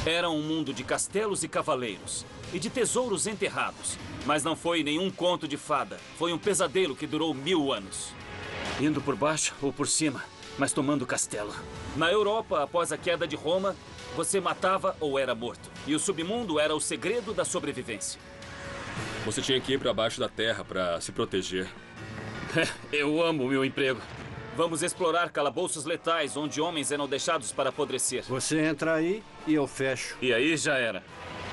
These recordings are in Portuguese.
Era um mundo de castelos e cavaleiros e de tesouros enterrados. Mas não foi nenhum conto de fada. Foi um pesadelo que durou 1000 anos. Indo por baixo ou por cima, mas tomando o castelo. Na Europa, após a queda de Roma, você matava ou era morto. E o submundo era o segredo da sobrevivência. Você tinha que ir para baixo da terra para se proteger. Eu amo o meu emprego. Vamos explorar calabouços letais, onde homens eram deixados para apodrecer. Você entra aí e eu fecho. E aí já era.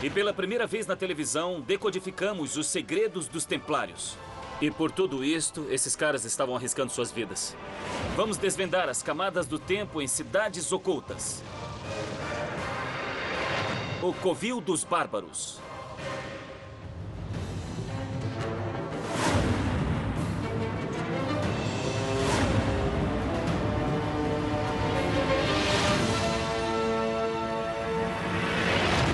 E pela primeira vez na televisão, decodificamos os segredos dos Templários. E por tudo isto, esses caras estavam arriscando suas vidas. Vamos desvendar as camadas do tempo em cidades ocultas. O Covil dos Bárbaros.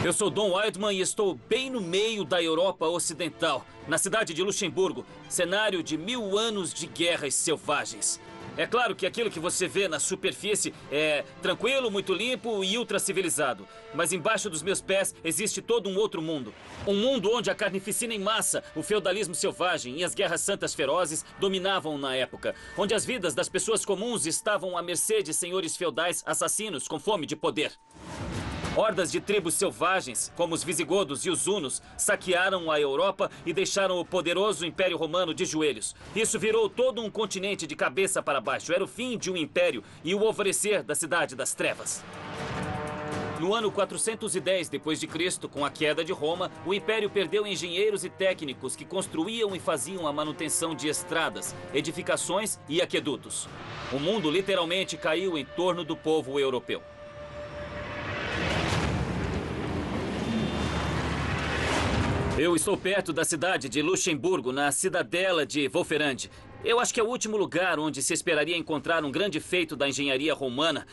Eu sou Don Wildman e estou bem no meio da Europa Ocidental, na cidade de Luxemburgo, cenário de 1000 anos de guerras selvagens. É claro que aquilo que você vê na superfície é tranquilo, muito limpo e ultra-civilizado. Mas embaixo dos meus pés existe todo um outro mundo. Um mundo onde a carnificina em massa, o feudalismo selvagem e as guerras santas ferozes dominavam na época. Onde as vidas das pessoas comuns estavam à mercê de senhores feudais assassinos com fome de poder. Hordas de tribos selvagens, como os visigodos e os hunos, saquearam a Europa e deixaram o poderoso Império Romano de joelhos. Isso virou todo um continente de cabeça para baixo. Era o fim de um império e o alvorecer da Cidade das Trevas. No ano 410 d.C., com a queda de Roma, o Império perdeu engenheiros e técnicos que construíam e faziam a manutenção de estradas, edificações e aquedutos. O mundo literalmente caiu em torno do povo europeu. Eu estou perto da cidade de Luxemburgo, na cidadela de Wolferande. Eu acho que é o último lugar onde se esperaria encontrar um grande feito da engenharia romana.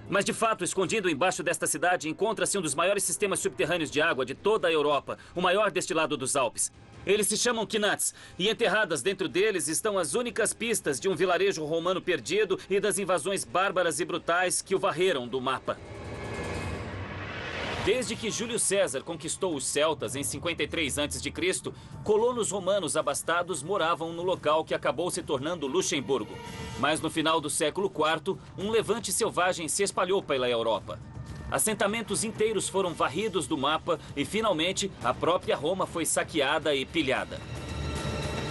Mas, de fato, escondido embaixo desta cidade, encontra-se um dos maiores sistemas subterrâneos de água de toda a Europa, o maior destilado dos Alpes. Eles se chamam Knats, e enterradas dentro deles estão as únicas pistas de um vilarejo romano perdido e das invasões bárbaras e brutais que o varreram do mapa. Desde que Júlio César conquistou os celtas em 53 a.C., colonos romanos abastados moravam no local que acabou se tornando Luxemburgo. Mas no final do século IV, um levante selvagem se espalhou pela Europa. Assentamentos inteiros foram varridos do mapa e, finalmente, a própria Roma foi saqueada e pilhada.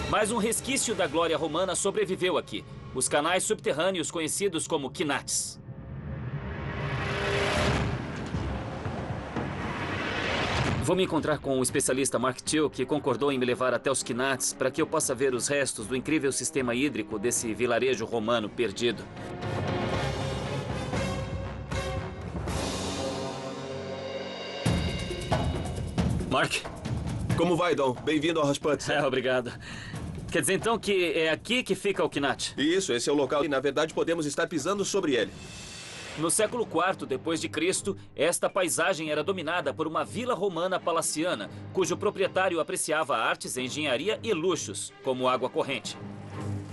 Mas um resquício da glória romana sobreviveu aqui: os canais subterrâneos conhecidos como Knats. Vou me encontrar com o especialista Mark Till, que concordou em me levar até os Knats para que eu possa ver os restos do incrível sistema hídrico desse vilarejo romano perdido. Mark? Como vai, Dom? Bem-vindo ao Rasputin. Obrigado. Quer dizer então que é aqui que fica o Knat? Isso, esse é o local e, na verdade, podemos estar pisando sobre ele. No século IV d.C., esta paisagem era dominada por uma vila romana palaciana, cujo proprietário apreciava artes, engenharia e luxos, como água corrente.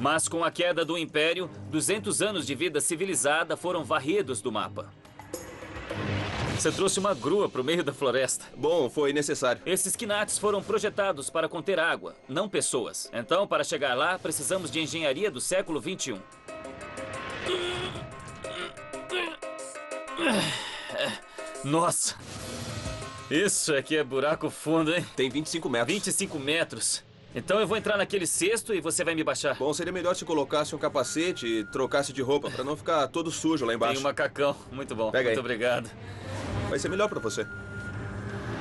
Mas com a queda do Império, 200 anos de vida civilizada foram varridos do mapa. Você trouxe uma grua para o meio da floresta. Bom, foi necessário. Esses Knats foram projetados para conter água, não pessoas. Então, para chegar lá, precisamos de engenharia do século XXI. Nossa! Isso aqui é buraco fundo, hein? Tem 25 metros. 25 metros. Então eu vou entrar naquele cesto e você vai me baixar. Bom, seria melhor se colocasse um capacete e trocasse de roupa, para não ficar todo sujo lá embaixo. Tem um macacão. Muito bom. Pega aí. Muito obrigado. Vai ser melhor para você.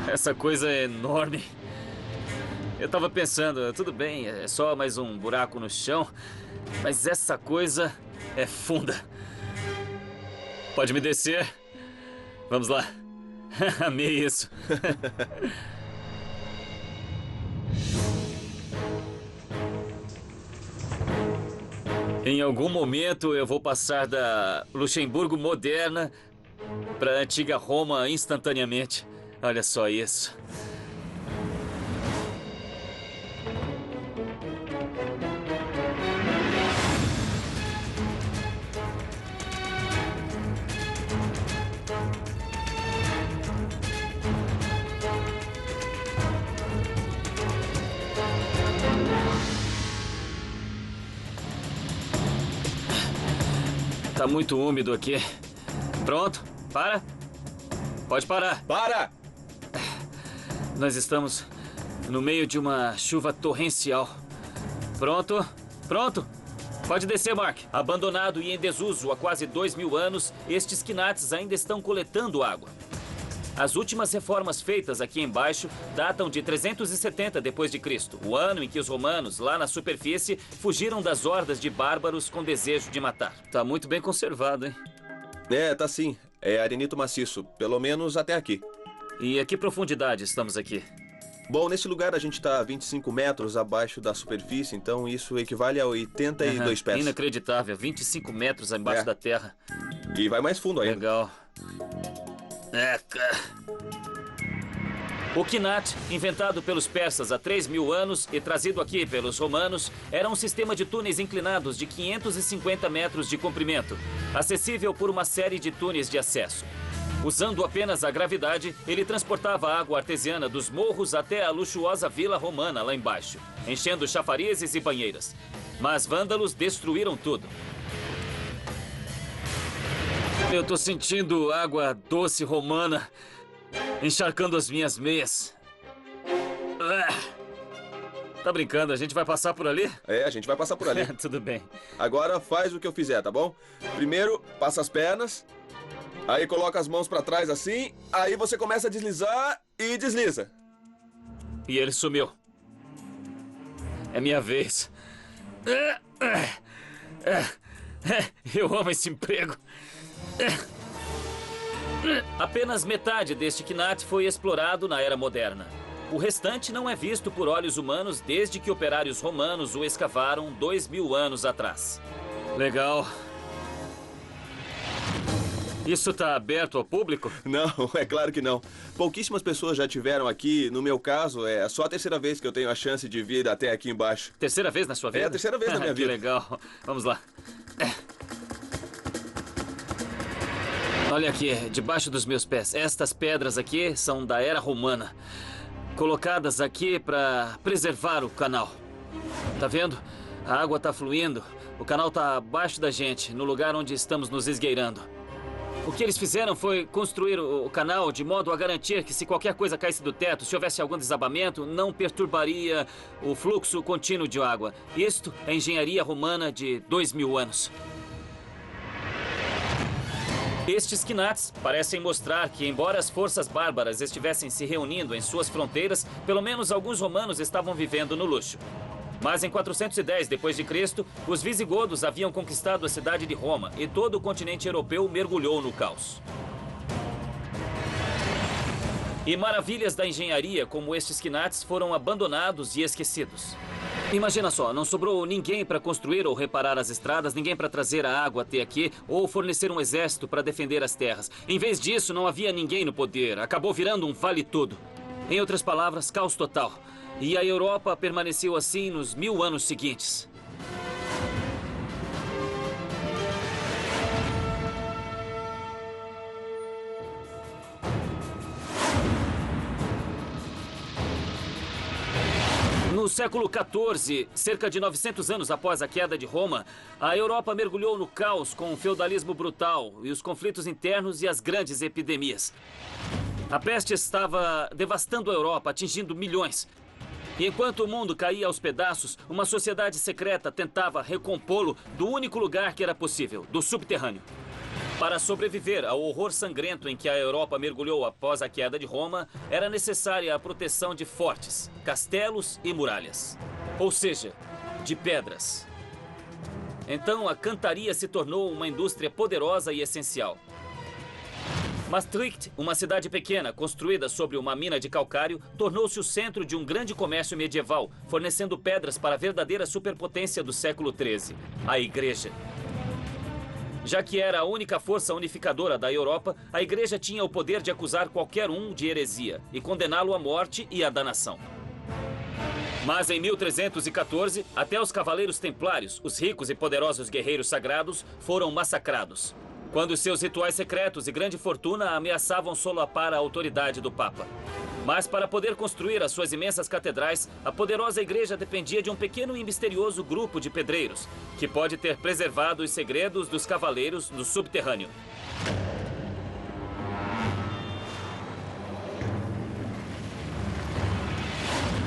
Essa coisa é enorme. Eu tava pensando, tudo bem, é só mais um buraco no chão, mas essa coisa é funda. Pode me descer? Vamos lá. Amei isso. Em algum momento eu vou passar da Luxemburgo moderna para a antiga Roma instantaneamente. Olha só isso. Tá muito úmido aqui. Pronto, para. Pode parar. Para! Nós estamos no meio de uma chuva torrencial. Pronto, pronto. Pode descer, Mark. Abandonado e em desuso há quase 2000 anos, estes quilates ainda estão coletando água. As últimas reformas feitas aqui embaixo datam de 370 d.C., o ano em que os romanos, lá na superfície, fugiram das hordas de bárbaros com desejo de matar. Tá muito bem conservado, hein? É, tá sim. É arenito maciço, pelo menos até aqui. E a que profundidade estamos aqui? Bom, nesse lugar a gente tá 25 metros abaixo da superfície, então isso equivale a 82 pés. Inacreditável, 25 metros embaixo da terra. E vai mais fundo ainda. Legal. O quinat, inventado pelos persas há 3.000 anos e trazido aqui pelos romanos, era um sistema de túneis inclinados de 550 metros de comprimento, acessível por uma série de túneis de acesso. Usando apenas a gravidade, ele transportava a água artesiana dos morros até a luxuosa vila romana lá embaixo, enchendo chafarizes e banheiras. Mas vândalos destruíram tudo. Eu tô sentindo água doce romana encharcando as minhas meias. Tá brincando, a gente vai passar por ali? É, a gente vai passar por ali. Tudo bem. Agora faz o que eu fizer, tá bom? Primeiro, passa as pernas. Aí coloca as mãos pra trás assim. Aí você começa a deslizar e desliza. E ele sumiu. É minha vez. Eu amo esse emprego. Apenas metade deste quinat foi explorado na era moderna. O restante não é visto por olhos humanos desde que operários romanos o escavaram 2000 anos atrás. Legal. Isso tá aberto ao público? Não, é claro que não. Pouquíssimas pessoas já tiveram aqui. No meu caso, é só a terceira vez que eu tenho a chance de vir até aqui embaixo. Terceira vez na sua vida? É a terceira vez na minha vida. Que legal. Vamos lá. Olha aqui, debaixo dos meus pés. Estas pedras aqui são da era romana. Colocadas aqui para preservar o canal. Tá vendo? A água tá fluindo. O canal tá abaixo da gente, no lugar onde estamos nos esgueirando. O que eles fizeram foi construir o canal de modo a garantir que se qualquer coisa caísse do teto, se houvesse algum desabamento, não perturbaria o fluxo contínuo de água. Isto é engenharia romana de 2000 anos. Estes quinats parecem mostrar que, embora as forças bárbaras estivessem se reunindo em suas fronteiras, pelo menos alguns romanos estavam vivendo no luxo. Mas em 410 d.C., os visigodos haviam conquistado a cidade de Roma e todo o continente europeu mergulhou no caos. E maravilhas da engenharia como estes quinats foram abandonados e esquecidos. Imagina só, não sobrou ninguém para construir ou reparar as estradas, ninguém para trazer a água até aqui ou fornecer um exército para defender as terras. Em vez disso, não havia ninguém no poder. Acabou virando um vale-tudo. Em outras palavras, caos total. E a Europa permaneceu assim nos 1000 anos seguintes. No século XIV, cerca de 900 anos após a queda de Roma, a Europa mergulhou no caos com o feudalismo brutal e os conflitos internos e as grandes epidemias. A peste estava devastando a Europa, atingindo milhões. E enquanto o mundo caía aos pedaços, uma sociedade secreta tentava recompô-lo do único lugar que era possível, do subterrâneo. Para sobreviver ao horror sangrento em que a Europa mergulhou após a queda de Roma, era necessária a proteção de fortes, castelos e muralhas. Ou seja, de pedras. Então a cantaria se tornou uma indústria poderosa e essencial. Maastricht, uma cidade pequena construída sobre uma mina de calcário, tornou-se o centro de um grande comércio medieval, fornecendo pedras para a verdadeira superpotência do século XIII, a Igreja. Já que era a única força unificadora da Europa, a Igreja tinha o poder de acusar qualquer um de heresia e condená-lo à morte e à danação. Mas em 1314, até os cavaleiros templários, os ricos e poderosos guerreiros sagrados, foram massacrados, quando seus rituais secretos e grande fortuna ameaçavam solapar a autoridade do Papa. Mas para poder construir as suas imensas catedrais, a poderosa igreja dependia de um pequeno e misterioso grupo de pedreiros, que pode ter preservado os segredos dos cavaleiros no subterrâneo.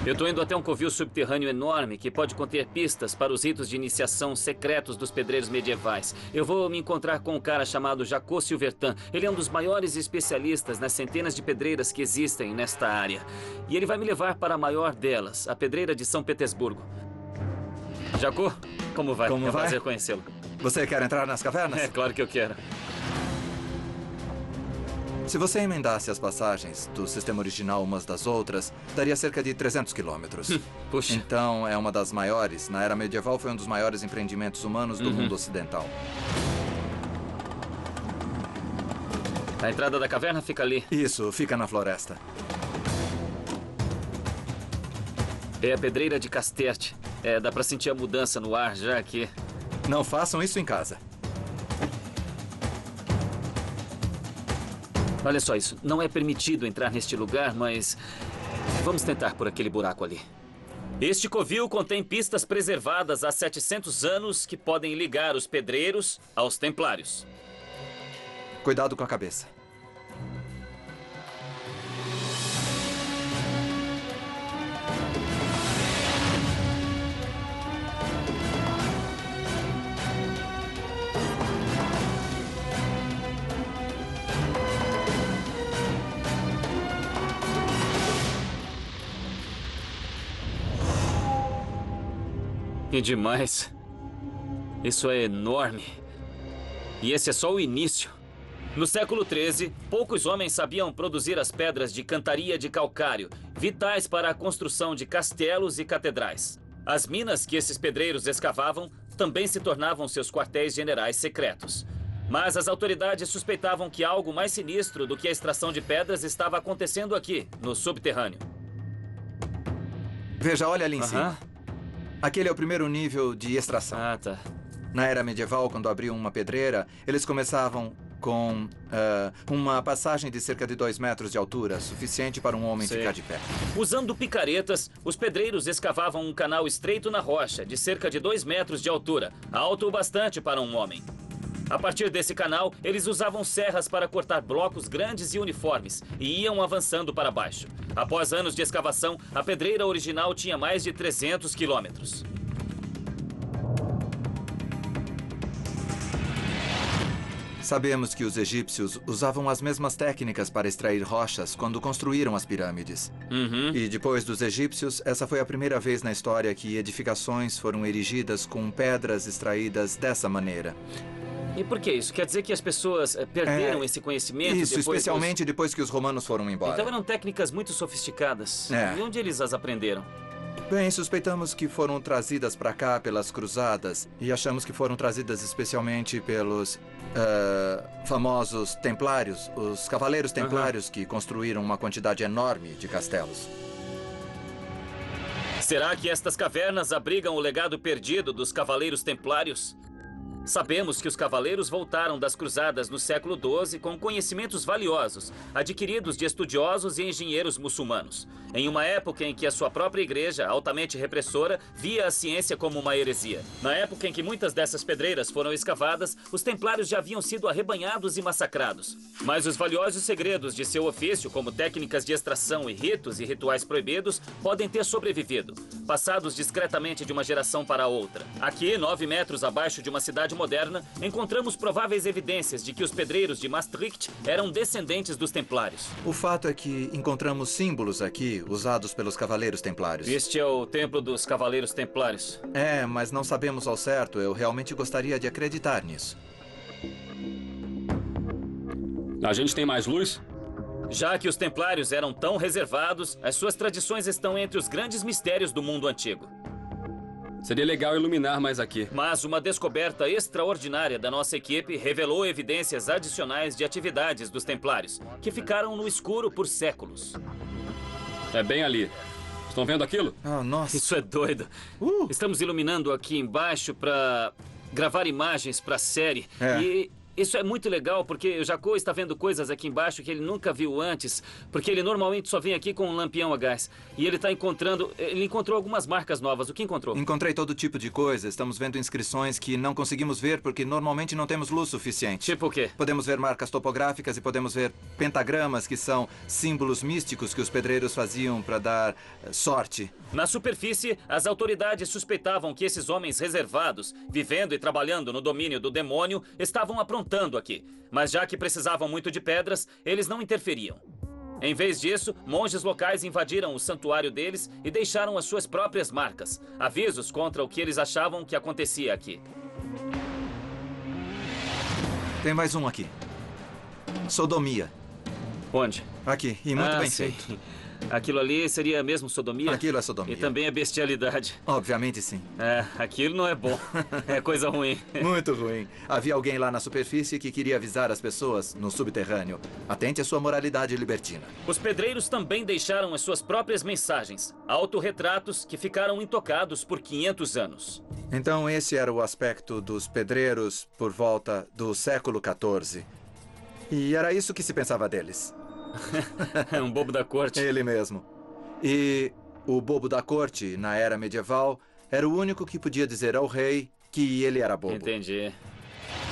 Eu tô indo até um covil subterrâneo enorme que pode conter pistas para os ritos de iniciação secretos dos pedreiros medievais. Eu vou me encontrar com um cara chamado Jacó Silvertan. Ele é um dos maiores especialistas nas centenas de pedreiras que existem nesta área. E ele vai me levar para a maior delas, a pedreira de São Petersburgo. Jacó, como vai? Como é um vai? prazer conhecê-lo. Você quer entrar nas cavernas? É claro que eu quero. Se você emendasse as passagens do sistema original umas das outras, daria cerca de 300 quilômetros. Puxa. Então, é uma das maiores. Na era medieval, foi um dos maiores empreendimentos humanos do mundo ocidental. A entrada da caverna fica ali. Isso, fica na floresta. É a pedreira de Casterte. Dá pra sentir a mudança no ar já aqui. Não façam isso em casa. Olha só isso. Não é permitido entrar neste lugar, mas vamos tentar por aquele buraco ali. Este covil contém pistas preservadas há 700 anos que podem ligar os pedreiros aos templários. Cuidado com a cabeça. E demais. Isso é enorme. E esse é só o início. No século XIII, poucos homens sabiam produzir as pedras de cantaria de calcário, vitais para a construção de castelos e catedrais. As minas que esses pedreiros escavavam também se tornavam seus quartéis generais secretos. Mas as autoridades suspeitavam que algo mais sinistro do que a extração de pedras estava acontecendo aqui, no subterrâneo. Veja, olha ali em cima. Aquele é o primeiro nível de extração. Ah, tá. Na era medieval, quando abriam uma pedreira, eles começavam com uma passagem de cerca de 2 metros de altura, suficiente para um homem ficar de pé. Usando picaretas, os pedreiros escavavam um canal estreito na rocha, de cerca de 2 metros de altura, alto o bastante para um homem. A partir desse canal, eles usavam serras para cortar blocos grandes e uniformes e iam avançando para baixo. Após anos de escavação, a pedreira original tinha mais de 300 quilômetros. Sabemos que os egípcios usavam as mesmas técnicas para extrair rochas quando construíram as pirâmides. E depois dos egípcios, essa foi a primeira vez na história que edificações foram erigidas com pedras extraídas dessa maneira. E por que isso? Quer dizer que as pessoas perderam esse conhecimento? Isso, depois especialmente depois que os romanos foram embora. Então eram técnicas muito sofisticadas. E onde eles as aprenderam? Bem, suspeitamos que foram trazidas para cá pelas cruzadas e achamos que foram trazidas especialmente pelos famosos templários, os cavaleiros templários que construíram uma quantidade enorme de castelos. Será que estas cavernas abrigam o legado perdido dos cavaleiros templários? Sabemos que os cavaleiros voltaram das cruzadas no século XII com conhecimentos valiosos, adquiridos de estudiosos e engenheiros muçulmanos, em uma época em que a sua própria igreja, altamente repressora, via a ciência como uma heresia. Na época em que muitas dessas pedreiras foram escavadas, os templários já haviam sido arrebanhados e massacrados. Mas os valiosos segredos de seu ofício, como técnicas de extração e ritos e rituais proibidos, podem ter sobrevivido, passados discretamente de uma geração para outra. Aqui, 9 metros abaixo de uma cidade moderna, encontramos prováveis evidências de que os pedreiros de Maastricht eram descendentes dos templários. O fato é que encontramos símbolos aqui usados pelos cavaleiros templários. Este é o templo dos cavaleiros templários. Mas não sabemos ao certo. Eu realmente gostaria de acreditar nisso. A gente tem mais luz? Já que os templários eram tão reservados, as suas tradições estão entre os grandes mistérios do mundo antigo. Seria legal iluminar mais aqui. Mas uma descoberta extraordinária da nossa equipe revelou evidências adicionais de atividades dos templários, que ficaram no escuro por séculos. É bem ali. Estão vendo aquilo? Oh, nossa. Isso é doido. Estamos iluminando aqui embaixo para gravar imagens para a série. E Isso é muito legal, porque o Jacó está vendo coisas aqui embaixo que ele nunca viu antes, porque ele normalmente só vem aqui com um lampião a gás. E ele está encontrando... Ele encontrou algumas marcas novas. O que encontrou? Encontrei todo tipo de coisa. Estamos vendo inscrições que não conseguimos ver porque normalmente não temos luz suficiente. Tipo o quê? Podemos ver marcas topográficas e podemos ver pentagramas, que são símbolos místicos que os pedreiros faziam para dar sorte. Na superfície, as autoridades suspeitavam que esses homens reservados, vivendo e trabalhando no domínio do demônio, estavam aprontando aqui. Mas já que precisavam muito de pedras, eles não interferiam. Em vez disso, monges locais invadiram o santuário deles e deixaram as suas próprias marcas, avisos contra o que eles achavam que acontecia aqui. Tem mais um aqui. Sodomia. Onde? Aqui, e muito bem sei. feito. Aquilo ali seria mesmo sodomia? Aquilo é sodomia. E também é bestialidade. Obviamente sim. Aquilo não é bom. É coisa ruim. Muito ruim. Havia alguém lá na superfície que queria avisar as pessoas no subterrâneo. Atente à sua moralidade libertina. Os pedreiros também deixaram as suas próprias mensagens, autorretratos que ficaram intocados por 500 anos. Então esse era o aspecto dos pedreiros por volta do século XIV. E era isso que se pensava deles. É um bobo da corte. Ele mesmo. E o bobo da corte, na era medieval, era o único que podia dizer ao rei que ele era bobo. Entendi.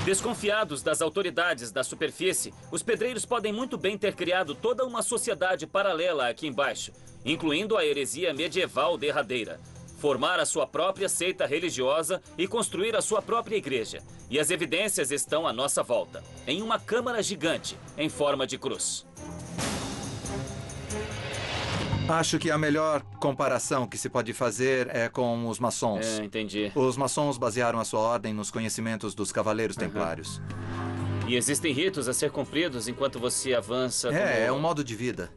Desconfiados das autoridades da superfície, os pedreiros podem muito bem ter criado toda uma sociedade paralela aqui embaixo, incluindo a heresia medieval derradeira. Formar a sua própria seita religiosa e construir a sua própria igreja. E as evidências estão à nossa volta, em uma câmara gigante, em forma de cruz. Acho que a melhor comparação que se pode fazer é com os maçons. Entendi. Os maçons basearam a sua ordem nos conhecimentos dos cavaleiros templários. E existem ritos a ser cumpridos enquanto você avança como... É um modo de vida.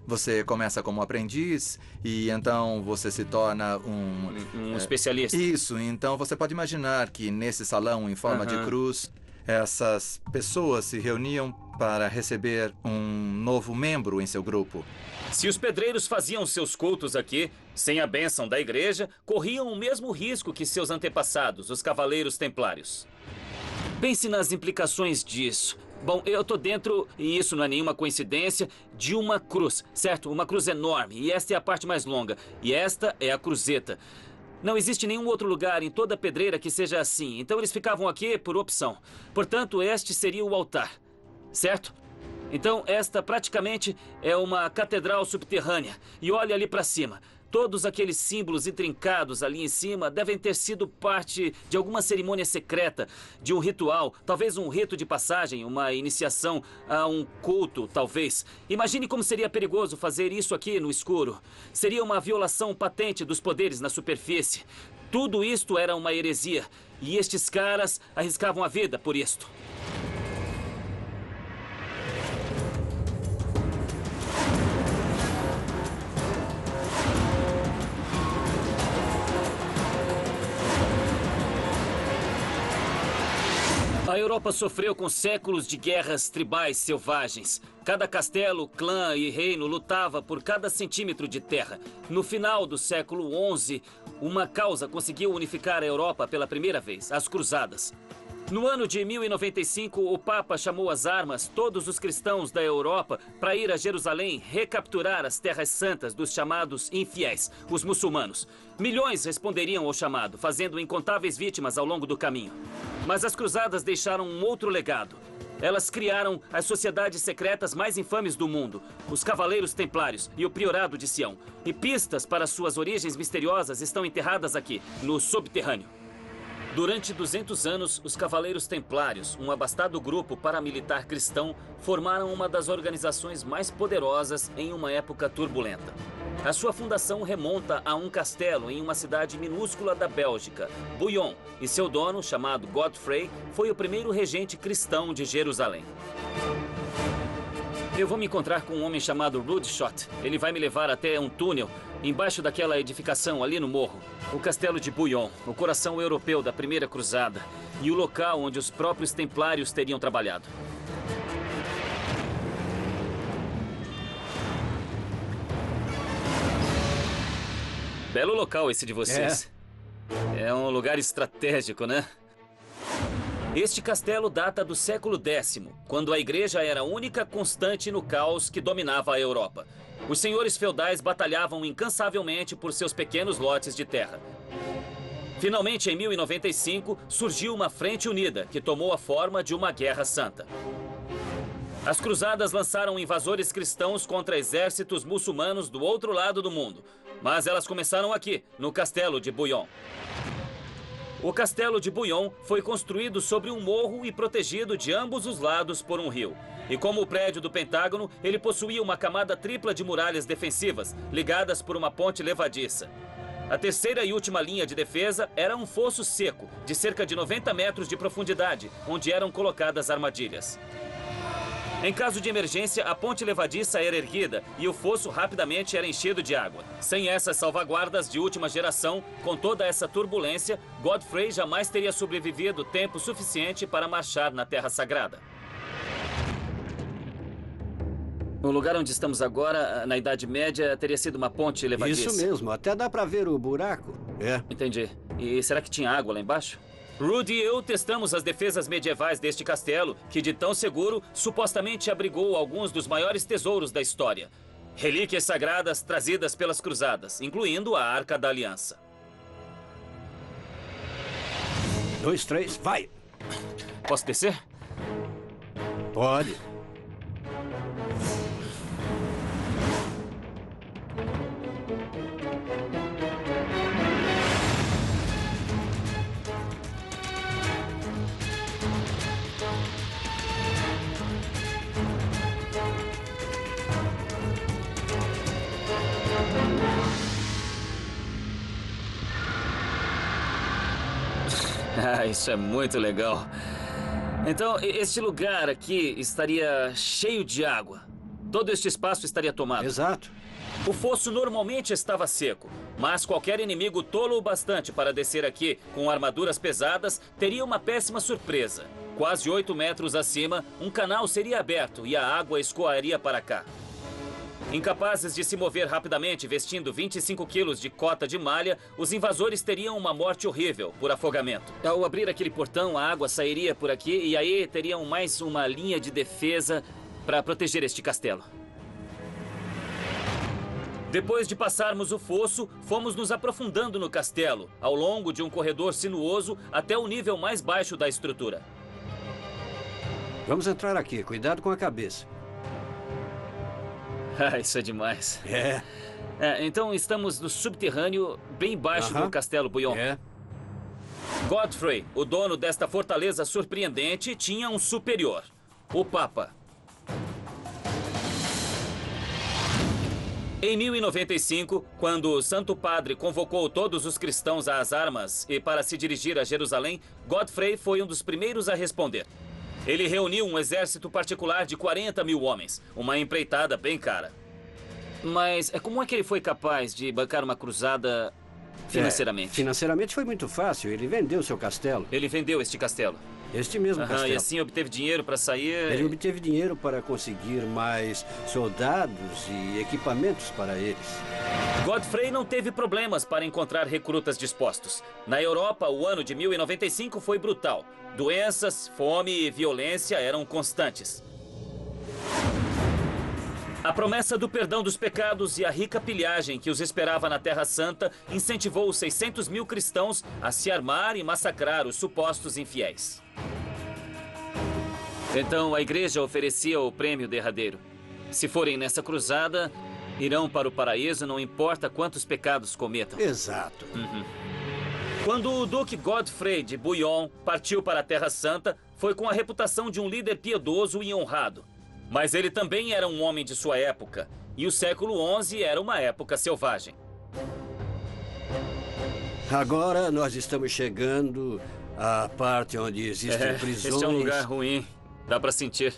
Você começa como aprendiz e então você se torna um especialista. Isso, então você pode imaginar que nesse salão em forma de cruz, essas pessoas se reuniam para receber um novo membro em seu grupo. Se os pedreiros faziam seus cultos aqui, sem a bênção da igreja, corriam o mesmo risco que seus antepassados, os cavaleiros templários. Pense nas implicações disso. Bom, eu tô dentro, e isso não é nenhuma coincidência, de uma cruz, certo? Uma cruz enorme, e esta é a parte mais longa. E esta é a cruzeta. Não existe nenhum outro lugar em toda a pedreira que seja assim, então eles ficavam aqui por opção. Portanto, este seria o altar, certo? Então, esta praticamente é uma catedral subterrânea. E olha ali para cima. Todos aqueles símbolos intrincados ali em cima devem ter sido parte de alguma cerimônia secreta, de um ritual, talvez um rito de passagem, uma iniciação a um culto, talvez. Imagine como seria perigoso fazer isso aqui no escuro. Seria uma violação patente dos poderes na superfície. Tudo isto era uma heresia. E estes caras arriscavam a vida por isto. A Europa sofreu com séculos de guerras tribais selvagens. Cada castelo, clã e reino lutava por cada centímetro de terra. No final do século XI, uma causa conseguiu unificar a Europa pela primeira vez, as Cruzadas. No ano de 1095, o Papa chamou às armas todos os cristãos da Europa para ir a Jerusalém recapturar as terras santas dos chamados infiéis, os muçulmanos. Milhões responderiam ao chamado, fazendo incontáveis vítimas ao longo do caminho. Mas as cruzadas deixaram um outro legado. Elas criaram as sociedades secretas mais infames do mundo, os Cavaleiros Templários e o Priorado de Sião. E pistas para suas origens misteriosas estão enterradas aqui, no subterrâneo. Durante 200 anos, os Cavaleiros Templários, um abastado grupo paramilitar cristão, formaram uma das organizações mais poderosas em uma época turbulenta. A sua fundação remonta a um castelo em uma cidade minúscula da Bélgica, Bouillon, e seu dono, chamado Godfrey, foi o primeiro regente cristão de Jerusalém. Eu vou me encontrar com um homem chamado Rudshot. Ele vai me levar até um túnel embaixo daquela edificação ali no morro. O castelo de Bouillon, o coração europeu da Primeira Cruzada e o local onde os próprios templários teriam trabalhado. Belo local esse de vocês. É um lugar estratégico, né? Este castelo data do século X, quando a igreja era a única constante no caos que dominava a Europa. Os senhores feudais batalhavam incansavelmente por seus pequenos lotes de terra. Finalmente, em 1095, surgiu uma frente unida que tomou a forma de uma guerra santa. As cruzadas lançaram invasores cristãos contra exércitos muçulmanos do outro lado do mundo. Mas elas começaram aqui, no castelo de Bouillon. O castelo de Bouillon foi construído sobre um morro e protegido de ambos os lados por um rio. E como o prédio do Pentágono, ele possuía uma camada tripla de muralhas defensivas, ligadas por uma ponte levadiça. A terceira e última linha de defesa era um fosso seco, de cerca de 90 metros de profundidade, onde eram colocadas armadilhas. Em caso de emergência, a ponte levadiça era erguida e o fosso rapidamente era enchido de água. Sem essas salvaguardas de última geração, com toda essa turbulência, Godfrey jamais teria sobrevivido tempo suficiente para marchar na Terra Sagrada. O lugar onde estamos agora, na Idade Média, teria sido uma ponte levadiça. Isso mesmo, até dá pra ver o buraco. É. Entendi. E será que tinha água lá embaixo? Rudy e eu testamos as defesas medievais deste castelo, que de tão seguro, supostamente abrigou alguns dos maiores tesouros da história. Relíquias sagradas trazidas pelas cruzadas, incluindo a Arca da Aliança. 2, 3, vai! Posso descer? Pode. Ah, isso é muito legal. Então, este lugar aqui estaria cheio de água. Todo este espaço estaria tomado. Exato. O fosso normalmente estava seco, mas qualquer inimigo tolo o bastante para descer aqui com armaduras pesadas teria uma péssima surpresa. Quase 8 metros acima, um canal seria aberto e a água escoaria para cá. Incapazes de se mover rapidamente vestindo 25 quilos de cota de malha, os invasores teriam uma morte horrível por afogamento. Ao abrir aquele portão, a água sairia por aqui e aí teriam mais uma linha de defesa para proteger este castelo. Depois de passarmos o fosso, fomos nos aprofundando no castelo, ao longo de um corredor sinuoso até o nível mais baixo da estrutura. Vamos entrar aqui, cuidado com a cabeça. Ah, isso é demais. É. Então estamos no subterrâneo, bem baixo do Castelo Bouillon. É. Godfrey, o dono desta fortaleza surpreendente, tinha um superior, o Papa. Em 1095, quando o Santo Padre convocou todos os cristãos às armas e para se dirigir a Jerusalém, Godfrey foi um dos primeiros a responder. Ele reuniu um exército particular de 40 mil homens, uma empreitada bem cara. Mas como é que ele foi capaz de bancar uma cruzada financeiramente? Financeiramente foi muito fácil, ele vendeu seu castelo. Ele vendeu este castelo? Este mesmo castelo. E assim obteve dinheiro para sair... Ele obteve dinheiro para conseguir mais soldados e equipamentos para eles. Godfrey não teve problemas para encontrar recrutas dispostos. Na Europa, o ano de 1095 foi brutal. Doenças, fome e violência eram constantes. A promessa do perdão dos pecados e a rica pilhagem que os esperava na Terra Santa incentivou os 600 mil cristãos a se armar e massacrar os supostos infiéis. Então a igreja oferecia o prêmio derradeiro. Se forem nessa cruzada, irão para o paraíso, não importa quantos pecados cometam. Exato. Quando o Duque Godfrey de Bouillon partiu para a Terra Santa, foi com a reputação de um líder piedoso e honrado. Mas ele também era um homem de sua época, e o século XI era uma época selvagem. Agora nós estamos chegando à parte onde existem prisões. Este é um lugar ruim, dá para sentir.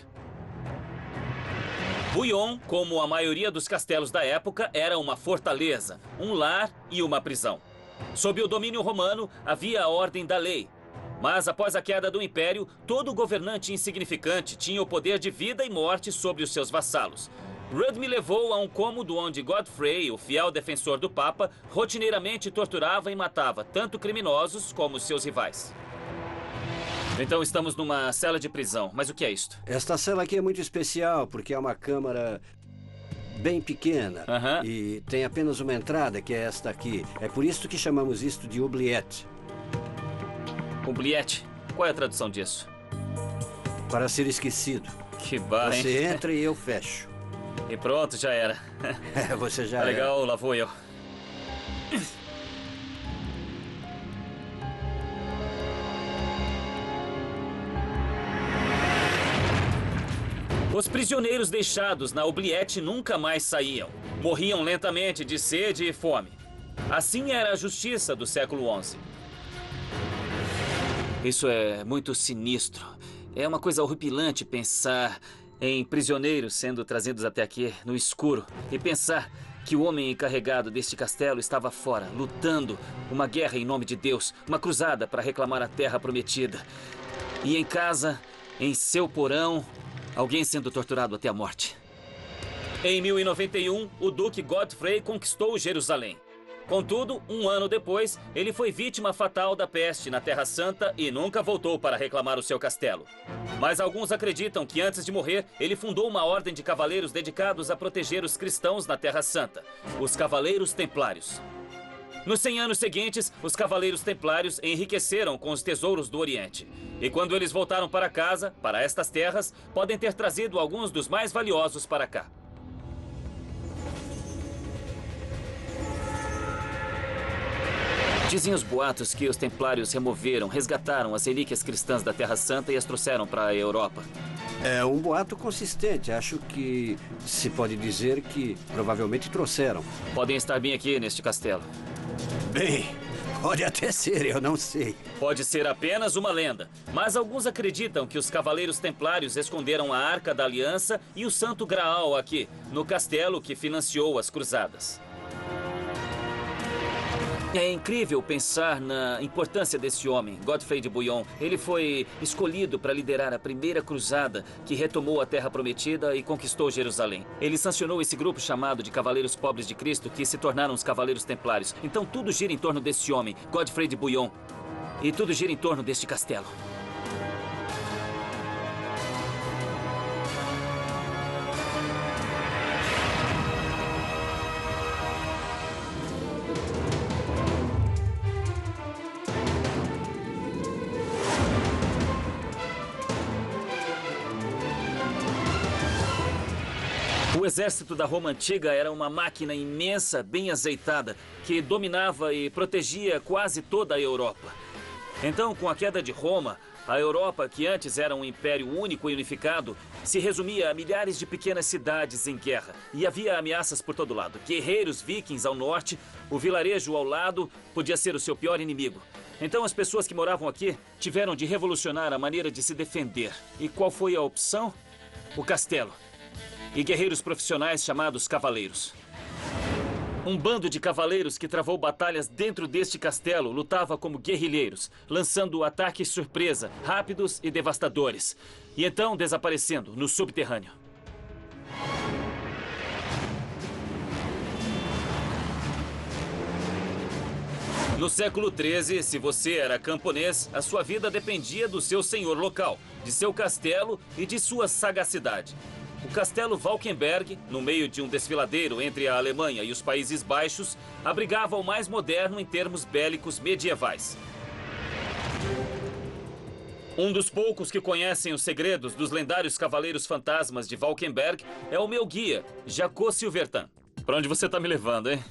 Bouillon, como a maioria dos castelos da época, era uma fortaleza, um lar e uma prisão. Sob o domínio romano, havia a ordem da lei. Mas após a queda do Império, todo governante insignificante tinha o poder de vida e morte sobre os seus vassalos. Rudd me levou a um cômodo onde Godfrey, o fiel defensor do Papa, rotineiramente torturava e matava tanto criminosos como seus rivais. Então estamos numa cela de prisão. Mas o que é isto? Esta cela aqui é muito especial, porque é uma câmara bem pequena. E tem apenas uma entrada, que é esta aqui. É por isso que chamamos isto de oubliette. Oubliette? Qual é a tradução disso? Para ser esquecido. Que bar, hein? Você entra e eu fecho. E pronto, já era. Você já Tá legal, lá vou eu. Os prisioneiros deixados na oubliette nunca mais saíam. Morriam lentamente de sede e fome. Assim era a justiça do século XI. Isso é muito sinistro. É uma coisa horripilante pensar em prisioneiros sendo trazidos até aqui no escuro e pensar que o homem encarregado deste castelo estava fora, lutando uma guerra em nome de Deus, uma cruzada para reclamar a terra prometida. E em casa, em seu porão, alguém sendo torturado até a morte. Em 1091, o Duque Godfrey conquistou Jerusalém. Contudo, um ano depois, ele foi vítima fatal da peste na Terra Santa e nunca voltou para reclamar o seu castelo. Mas alguns acreditam que antes de morrer, ele fundou uma ordem de cavaleiros dedicados a proteger os cristãos na Terra Santa, os Cavaleiros Templários. Nos 100 anos seguintes, os Cavaleiros Templários enriqueceram com os tesouros do Oriente. E quando eles voltaram para casa, para estas terras, podem ter trazido alguns dos mais valiosos para cá. Dizem os boatos que os templários removeram, resgataram as relíquias cristãs da Terra Santa e as trouxeram para a Europa. É um boato consistente. Acho que se pode dizer que provavelmente trouxeram. Podem estar bem aqui neste castelo. Bem, pode até ser, eu não sei. Pode ser apenas uma lenda, mas alguns acreditam que os Cavaleiros Templários esconderam a Arca da Aliança e o Santo Graal aqui, no castelo que financiou as cruzadas. É incrível pensar na importância desse homem, Godfrey de Bouillon. Ele foi escolhido para liderar a primeira cruzada que retomou a Terra Prometida e conquistou Jerusalém. Ele sancionou esse grupo chamado de Cavaleiros Pobres de Cristo, que se tornaram os Cavaleiros Templários. Então tudo gira em torno desse homem, Godfrey de Bouillon. E tudo gira em torno deste castelo. O exército da Roma Antiga era uma máquina imensa, bem azeitada, que dominava e protegia quase toda a Europa. Então, com a queda de Roma, a Europa, que antes era um império único e unificado, se resumia a milhares de pequenas cidades em guerra. E havia ameaças por todo lado. Guerreiros vikings ao norte, o vilarejo ao lado podia ser o seu pior inimigo. Então as pessoas que moravam aqui tiveram de revolucionar a maneira de se defender. E qual foi a opção? O castelo. E guerreiros profissionais chamados cavaleiros. Um bando de cavaleiros que travou batalhas dentro deste castelo lutava como guerrilheiros, lançando ataques surpresa, rápidos e devastadores. E então desaparecendo no subterrâneo. No século XIII, se você era camponês, a sua vida dependia do seu senhor local, de seu castelo e de sua sagacidade. O castelo Valkenberg, no meio de um desfiladeiro entre a Alemanha e os Países Baixos, abrigava o mais moderno em termos bélicos medievais. Um dos poucos que conhecem os segredos dos lendários cavaleiros fantasmas de Valkenberg é o meu guia, Jacó Silvertan. Para onde você está me levando, hein?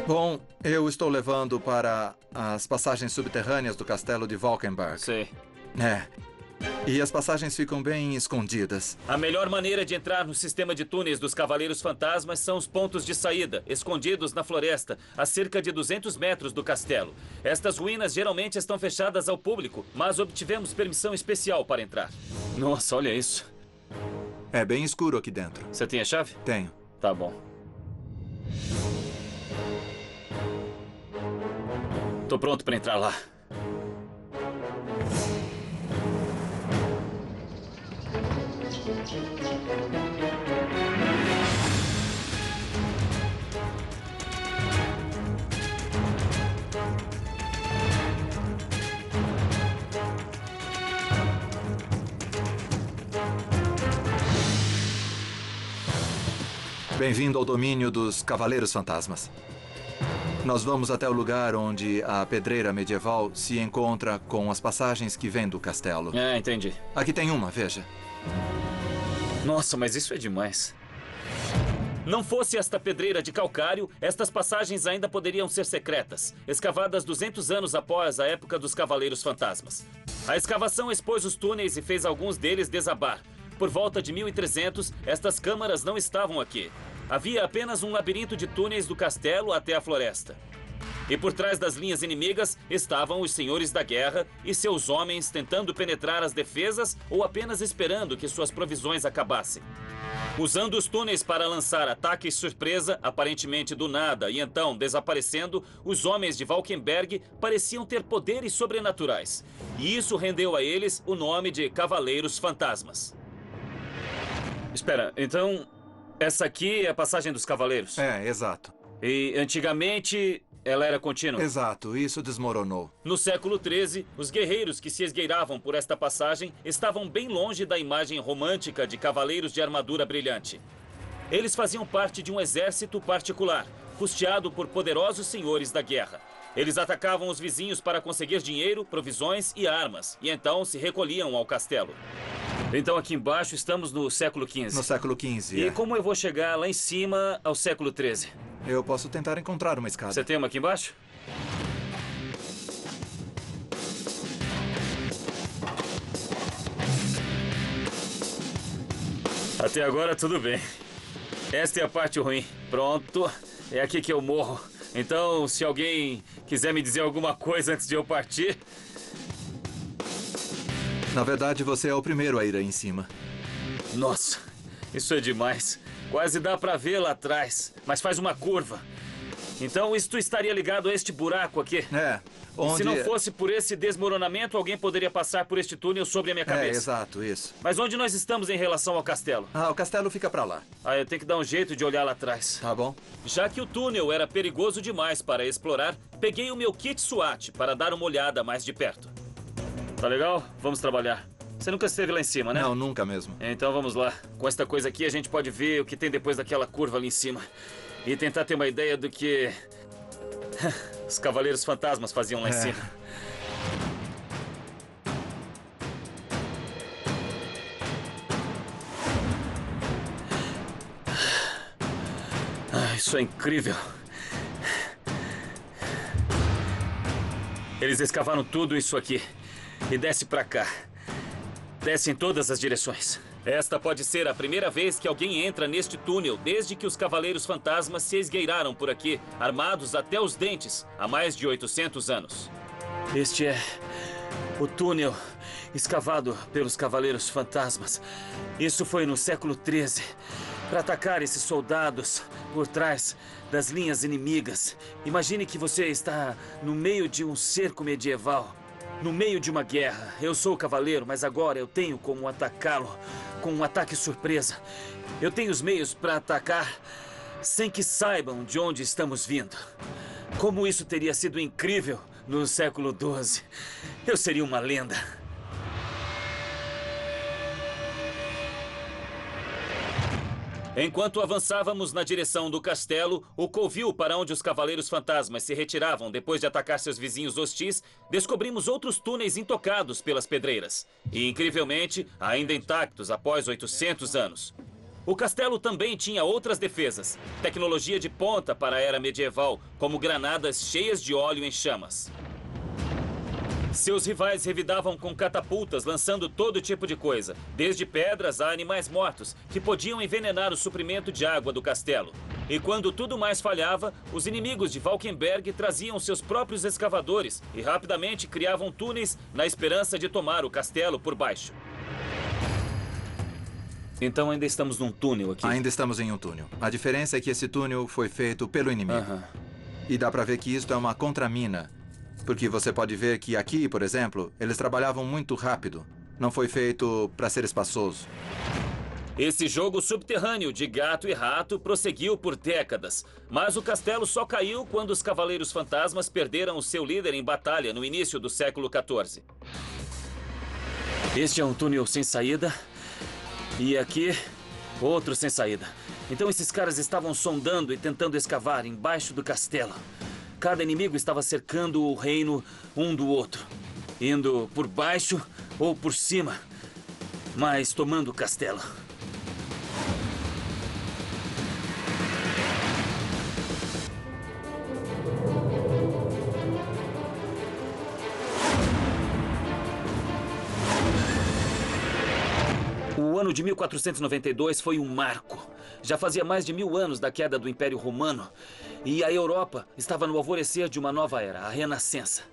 Bom, eu estou levando para as passagens subterrâneas do castelo de Valkenberg. Sei. E as passagens ficam bem escondidas. A melhor maneira de entrar no sistema de túneis dos Cavaleiros Fantasmas são os pontos de saída, escondidos na floresta, a cerca de 200 metros do castelo. Estas ruínas geralmente estão fechadas ao público, mas obtivemos permissão especial para entrar. Nossa, olha isso. É bem escuro aqui dentro. Você tem a chave? Tenho. Tá bom. Tô pronto para entrar lá. Bem-vindo ao domínio dos Cavaleiros Fantasmas. Nós vamos até o lugar onde a pedreira medieval se encontra com as passagens que vêm do castelo. Entendi. Aqui tem uma, veja. Nossa, mas isso é demais. Não fosse esta pedreira de calcário, estas passagens ainda poderiam ser secretas, escavadas 200 anos após a época dos Cavaleiros Fantasmas. A escavação expôs os túneis e fez alguns deles desabar. Por volta de 1300, estas câmaras não estavam aqui. Havia apenas um labirinto de túneis do castelo até a floresta. E por trás das linhas inimigas estavam os senhores da guerra e seus homens tentando penetrar as defesas ou apenas esperando que suas provisões acabassem. Usando os túneis para lançar ataques surpresa, aparentemente do nada, e então desaparecendo, os homens de Valkenberg pareciam ter poderes sobrenaturais. E isso rendeu a eles o nome de Cavaleiros Fantasmas. Espera, então, essa aqui é a passagem dos Cavaleiros? É, exato. E antigamente ela era contínua? Exato, isso desmoronou. No século XIII, os guerreiros que se esgueiravam por esta passagem estavam bem longe da imagem romântica de cavaleiros de armadura brilhante. Eles faziam parte de um exército particular, custeado por poderosos senhores da guerra. Eles atacavam os vizinhos para conseguir dinheiro, provisões e armas, e então se recolhiam ao castelo. Então aqui embaixo estamos no século XV. No século XV, E como eu vou chegar lá em cima ao século XIII? Eu posso tentar encontrar uma escada. Você tem uma aqui embaixo? Até agora tudo bem. Esta é a parte ruim. Pronto, é aqui que eu morro. Então, se alguém quiser me dizer alguma coisa antes de eu partir... Na verdade, você é o primeiro a ir aí em cima. Nossa, isso é demais. Quase dá pra ver lá atrás, mas faz uma curva. Então, isto estaria ligado a este buraco aqui? É, onde... E se não fosse por esse desmoronamento, alguém poderia passar por este túnel sobre a minha cabeça. É, exato, isso. Mas onde nós estamos em relação ao castelo? Ah, o castelo fica pra lá. Eu tenho que dar um jeito de olhar lá atrás. Tá bom. Já que o túnel era perigoso demais para explorar, peguei o meu kit SWAT para dar uma olhada mais de perto. Tá legal? Vamos trabalhar. Você nunca esteve lá em cima, né? Não, nunca mesmo. Então vamos lá. Com esta coisa aqui, a gente pode ver o que tem depois daquela curva ali em cima. E tentar ter uma ideia do que... os Cavaleiros Fantasmas faziam lá em cima. Isso é incrível. Eles escavaram tudo isso aqui. E desce pra cá. Desce em todas as direções. Esta pode ser a primeira vez que alguém entra neste túnel desde que os Cavaleiros Fantasmas se esgueiraram por aqui, armados até os dentes, há mais de 800 anos. Este é o túnel escavado pelos Cavaleiros Fantasmas. Isso foi no século XIII, para atacar esses soldados por trás das linhas inimigas. Imagine que você está no meio de um cerco medieval. No meio de uma guerra. Eu sou o cavaleiro, mas agora eu tenho como atacá-lo com um ataque surpresa. Eu tenho os meios para atacar sem que saibam de onde estamos vindo. Como isso teria sido incrível no século XII. Eu seria uma lenda. Enquanto avançávamos na direção do castelo, o covil para onde os Cavaleiros Fantasmas se retiravam depois de atacar seus vizinhos hostis, descobrimos outros túneis intocados pelas pedreiras. E, incrivelmente, ainda intactos após 800 anos. O castelo também tinha outras defesas, tecnologia de ponta para a era medieval, como granadas cheias de óleo em chamas. Seus rivais revidavam com catapultas, lançando todo tipo de coisa, desde pedras a animais mortos, que podiam envenenar o suprimento de água do castelo. E quando tudo mais falhava, os inimigos de Valkenberg traziam seus próprios escavadores e rapidamente criavam túneis na esperança de tomar o castelo por baixo. Então ainda estamos num túnel aqui? Ainda estamos em um túnel. A diferença é que esse túnel foi feito pelo inimigo. E dá pra ver que isto é uma contramina. Porque você pode ver que aqui, por exemplo, eles trabalhavam muito rápido. Não foi feito para ser espaçoso. Esse jogo subterrâneo de gato e rato prosseguiu por décadas. Mas o castelo só caiu quando os Cavaleiros Fantasmas perderam o seu líder em batalha no início do século XIV. Este é um túnel sem saída. E aqui, outro sem saída. Então esses caras estavam sondando e tentando escavar embaixo do castelo. Cada inimigo estava cercando o reino um do outro, indo por baixo ou por cima, mas tomando o castelo. O ano de 1492 foi um marco. Já fazia mais de 1000 anos da queda do Império Romano e a Europa estava no alvorecer de uma nova era, a Renascença.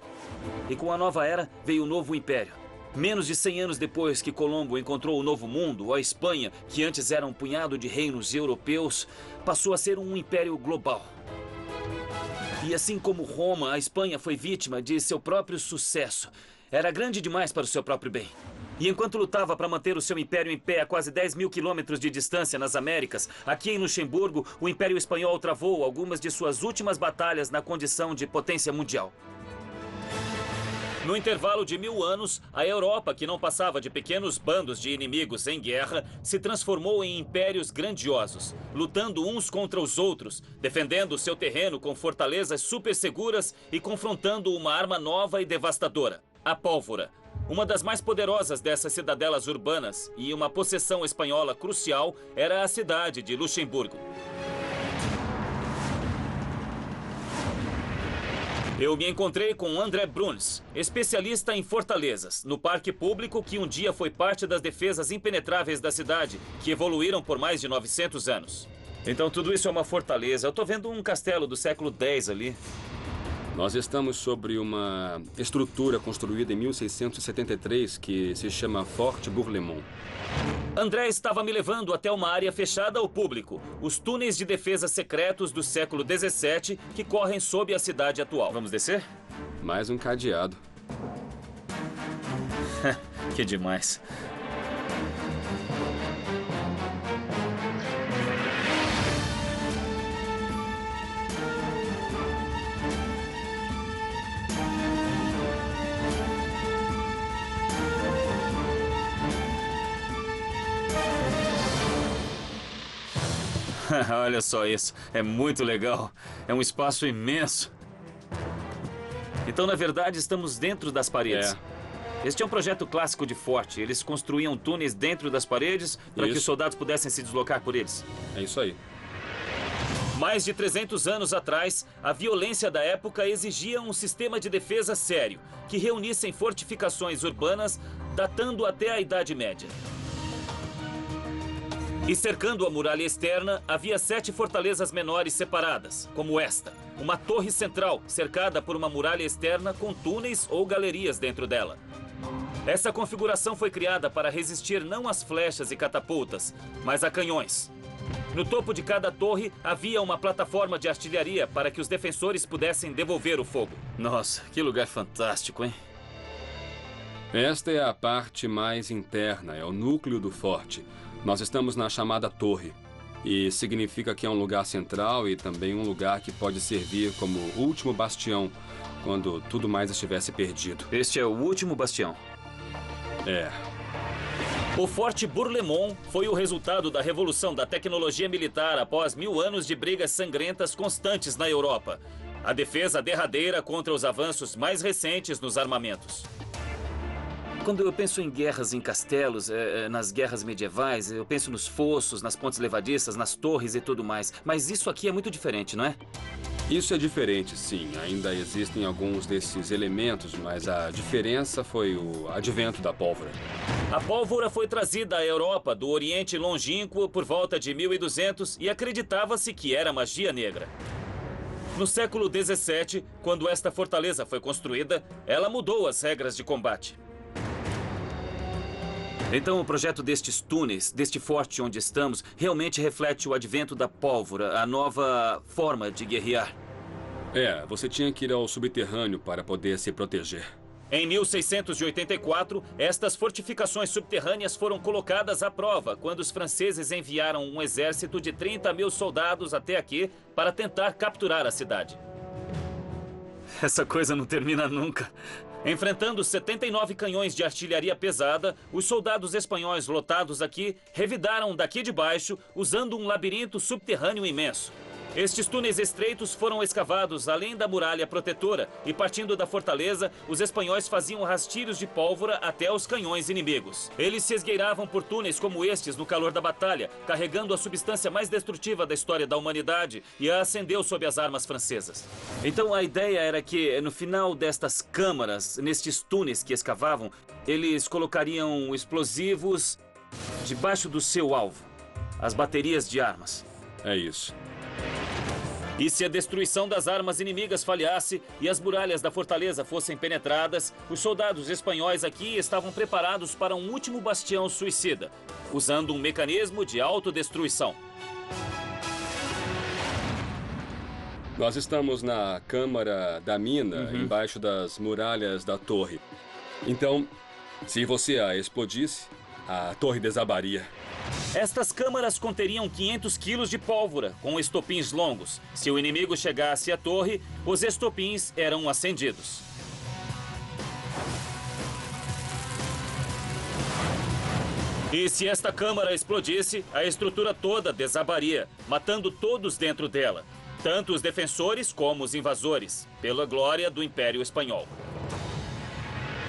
E com a nova era veio o novo império. Menos de 100 anos depois que Colombo encontrou o Novo Mundo, a Espanha, que antes era um punhado de reinos europeus, passou a ser um império global. E assim como Roma, a Espanha foi vítima de seu próprio sucesso. Era grande demais para o seu próprio bem. E enquanto lutava para manter o seu império em pé a quase 10 mil quilômetros de distância nas Américas, aqui em Luxemburgo, o Império Espanhol travou algumas de suas últimas batalhas na condição de potência mundial. No intervalo de 1000 anos, a Europa, que não passava de pequenos bandos de inimigos em guerra, se transformou em impérios grandiosos, lutando uns contra os outros, defendendo seu terreno com fortalezas super seguras e confrontando uma arma nova e devastadora, a pólvora. Uma das mais poderosas dessas cidadelas urbanas e uma possessão espanhola crucial era a cidade de Luxemburgo. Eu me encontrei com André Bruns, especialista em fortalezas, no parque público que um dia foi parte das defesas impenetráveis da cidade, que evoluíram por mais de 900 anos. Então tudo isso é uma fortaleza. Eu tô vendo um castelo do século X ali. Nós estamos sobre uma estrutura construída em 1673 que se chama Fort Bourlemont. André estava me levando até uma área fechada ao público, os túneis de defesa secretos do século XVII que correm sob a cidade atual. Vamos descer? Mais um cadeado. Que demais. Olha só isso, é muito legal. É um espaço imenso. Então, na verdade, estamos dentro das paredes. Este é um projeto clássico de forte. Eles construíam túneis dentro das paredes para que os soldados pudessem se deslocar por eles. É isso aí. Mais de 300 anos atrás, a violência da época exigia um sistema de defesa sério, que reunissem fortificações urbanas datando até a Idade Média. E cercando a muralha externa, havia 7 fortalezas menores separadas, como esta. Uma torre central, cercada por uma muralha externa com túneis ou galerias dentro dela. Essa configuração foi criada para resistir não às flechas e catapultas, mas a canhões. No topo de cada torre havia uma plataforma de artilharia para que os defensores pudessem devolver o fogo. Nossa, que lugar fantástico, hein? Esta é a parte mais interna, é o núcleo do forte. Nós estamos na chamada torre, e significa que é um lugar central e também um lugar que pode servir como último bastião quando tudo mais estivesse perdido. Este é o último bastião. É. O Forte Bourlemont foi o resultado da revolução da tecnologia militar após 1000 anos de brigas sangrentas constantes na Europa. A defesa derradeira contra os avanços mais recentes nos armamentos. Quando eu penso em guerras em castelos, nas guerras medievais, eu penso nos fossos, nas pontes levadiças, nas torres e tudo mais. Mas isso aqui é muito diferente, não é? Isso é diferente, sim. Ainda existem alguns desses elementos, mas a diferença foi o advento da pólvora. A pólvora foi trazida à Europa do Oriente Longínquo por volta de 1200 e acreditava-se que era magia negra. No século XVII, quando esta fortaleza foi construída, ela mudou as regras de combate. Então, o projeto destes túneis, deste forte onde estamos, realmente reflete o advento da pólvora, a nova forma de guerrear. Você tinha que ir ao subterrâneo para poder se proteger. Em 1684, estas fortificações subterrâneas foram colocadas à prova quando os franceses enviaram um exército de 30 mil soldados até aqui para tentar capturar a cidade. Essa coisa não termina nunca. Enfrentando 79 canhões de artilharia pesada, os soldados espanhóis lotados aqui revidaram daqui de baixo usando um labirinto subterrâneo imenso. Estes túneis estreitos foram escavados além da muralha protetora e, partindo da fortaleza, os espanhóis faziam rastilhos de pólvora até os canhões inimigos. Eles se esgueiravam por túneis como estes no calor da batalha, carregando a substância mais destrutiva da história da humanidade e a acendeu sob as armas francesas. Então a ideia era que, no final destas câmaras, nestes túneis que escavavam, eles colocariam explosivos debaixo do seu alvo, as baterias de armas. É isso. E se a destruição das armas inimigas falhasse e as muralhas da fortaleza fossem penetradas, os soldados espanhóis aqui estavam preparados para um último bastião suicida, usando um mecanismo de autodestruição. Nós estamos na câmara da mina, embaixo das muralhas da torre. Então, se você a explodisse, a torre desabaria. Estas câmaras conteriam 500 quilos de pólvora, com estopins longos. Se o inimigo chegasse à torre, os estopins eram acendidos. E se esta câmara explodisse, a estrutura toda desabaria, matando todos dentro dela, tanto os defensores como os invasores, pela glória do Império Espanhol.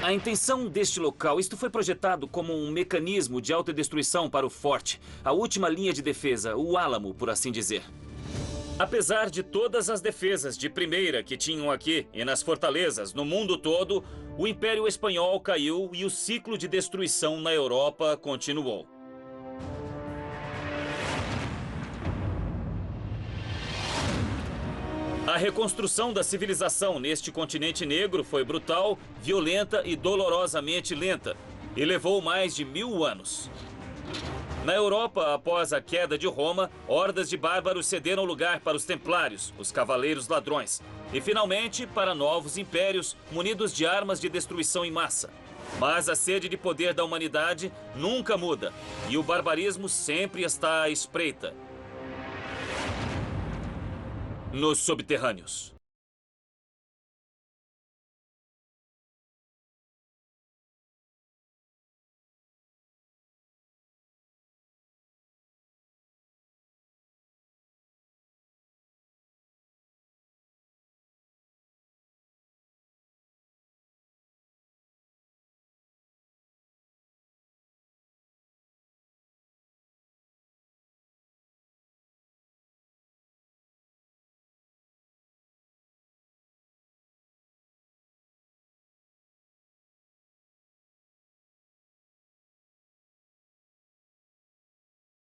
A intenção deste local, isto foi projetado como um mecanismo de autodestruição para o forte, a última linha de defesa, o álamo, por assim dizer. Apesar de todas as defesas de primeira que tinham aqui e nas fortalezas no mundo todo, o Império Espanhol caiu e o ciclo de destruição na Europa continuou. A reconstrução da civilização neste continente negro foi brutal, violenta e dolorosamente lenta, e levou mais de 1000 anos. Na Europa, após a queda de Roma, hordas de bárbaros cederam lugar para os templários, os cavaleiros ladrões, e finalmente para novos impérios munidos de armas de destruição em massa. Mas a sede de poder da humanidade nunca muda, e o barbarismo sempre está à espreita nos subterrâneos.